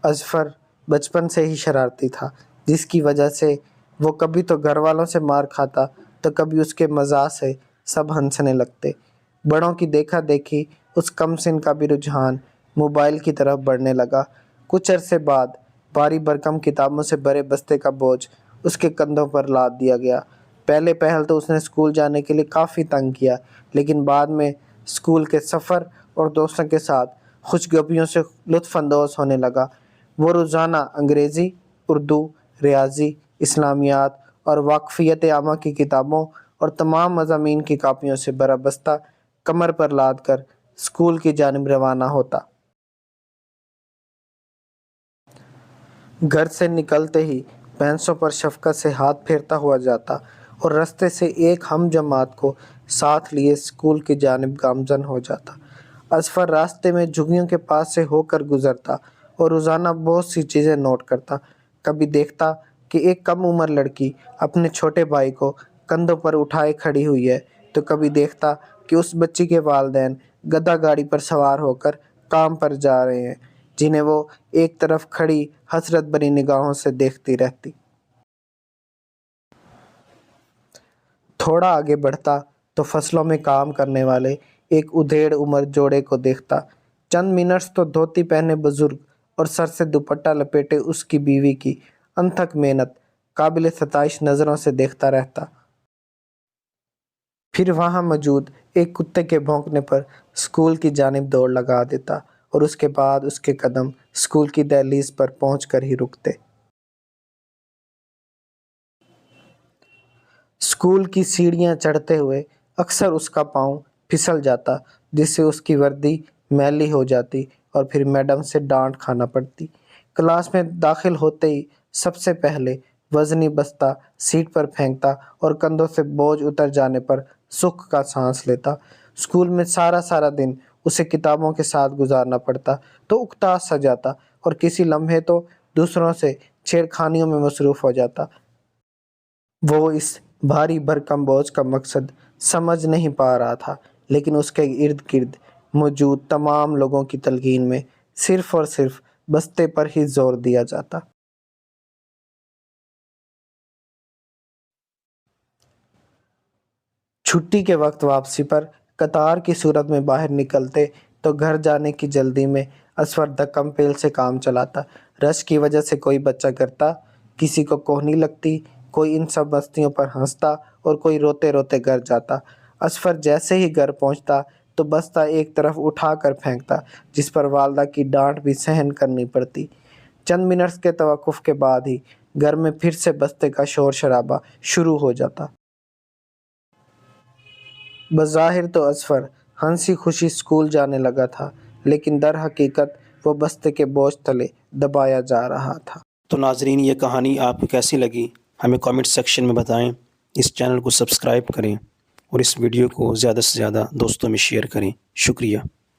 اظفر بچپن سے ہی شرارتی تھا، جس کی وجہ سے وہ کبھی تو گھر والوں سے مار کھاتا تو کبھی اس کے مزاح سے سب ہنسنے لگتے۔ بڑوں کی دیکھا دیکھی اس کم سن کا بھی رجحان موبائل کی طرف بڑھنے لگا۔ کچھ عرصے بعد بھاری بھرکم کتابوں سے بھرے بستے کا بوجھ اس کے کندھوں پر لاد دیا گیا۔ پہلے پہل تو اس نے اسکول جانے کے لیے کافی تنگ کیا، لیکن بعد میں اسکول کے سفر اور دوستوں کے ساتھ خوشگپیوں سے لطف اندوز ہونے لگا۔ وہ روزانہ انگریزی، اردو، ریاضی، اسلامیات اور واقفیت عامہ کی کتابوں اور تمام مضامین کی کاپیوں سے بھرا بستہ کمر پر لاد کر اسکول کی جانب روانہ ہوتا۔ گھر سے نکلتے ہی بینچوں پر شفقت سے ہاتھ پھیرتا ہوا جاتا اور رستے سے ایک ہم جماعت کو ساتھ لیے اسکول کی جانب گامزن ہو جاتا۔ اظفر راستے میں جھگیوں کے پاس سے ہو کر گزرتا اور روزانہ بہت سی چیزیں نوٹ کرتا۔ کبھی دیکھتا کہ ایک کم عمر لڑکی اپنے چھوٹے بھائی کو کندھوں پر اٹھائے کھڑی ہوئی ہے، تو کبھی دیکھتا کہ اس بچی کے والدین گدھا گاڑی پر سوار ہو کر کام پر جا رہے ہیں، جنہیں وہ ایک طرف کھڑی حسرت بھری نگاہوں سے دیکھتی رہتی۔ تھوڑا آگے بڑھتا تو فصلوں میں کام کرنے والے ایک ادھیڑ عمر جوڑے کو دیکھتا۔ چند منٹس تو دھوتی پہنے بزرگ اور سر سے دوپٹہ لپیٹے اس کی بیوی کی انتھک محنت قابل ستائش نظروں سے دیکھتا رہتا۔ پھر وہاں موجود ایک کتے کے بھونکنے پر اسکول کی جانب دوڑ لگا دیتا اور اس کے بعد اس کے قدم اسکول کی دہلیز پر پہنچ کر ہی رکتے۔ اسکول کی سیڑھیاں چڑھتے ہوئے اکثر اس کا پاؤں پھسل جاتا، جس سے اس کی وردی میلی ہو جاتی اور پھر میڈم سے ڈانٹ کھانا پڑتی۔ کلاس میں داخل ہوتے ہی سب سے پہلے وزنی بستہ سیٹ پر پھینکتا اور کندھوں سے بوجھ اتر جانے پر سکھ کا سانس لیتا۔ اسکول میں سارا دن اسے کتابوں کے ساتھ گزارنا پڑتا تو اکتا سا جاتا اور کسی لمحے تو دوسروں سے چھیڑ خانیوں میں مصروف ہو جاتا۔ وہ اس بھاری بھرکم بوجھ کا مقصد سمجھ نہیں پا رہا تھا، لیکن اس کے ارد گرد موجود تمام لوگوں کی تلقین میں صرف اور صرف بستے پر ہی زور دیا جاتا۔ چھٹی کے وقت واپسی پر قطار کی صورت میں باہر نکلتے تو گھر جانے کی جلدی میں اظفر دھکم پیل سے کام چلاتا۔ رش کی وجہ سے کوئی بچہ کرتا، کسی کو کوہنی لگتی، کوئی ان سب مستیوں پر ہنستا اور کوئی روتے روتے گھر جاتا۔ اظفر جیسے ہی گھر پہنچتا تو بستہ ایک طرف اٹھا کر پھینکتا، جس پر والدہ کی ڈانٹ بھی سہن کرنی پڑتی۔ چند منٹس کے توقف کے بعد ہی گھر میں پھر سے بستے کا شور شرابہ شروع ہو جاتا۔ بظاہر تو اظفر ہنسی خوشی اسکول جانے لگا تھا، لیکن در حقیقت وہ بستے کے بوجھ تلے دبایا جا رہا تھا۔ تو ناظرین، یہ کہانی آپ کو کیسی لگی ہمیں کامنٹ سیکشن میں بتائیں۔ اس چینل کو سبسکرائب کریں اور اس ویڈیو کو زیادہ سے زیادہ دوستوں میں شیئر کریں۔ شکریہ۔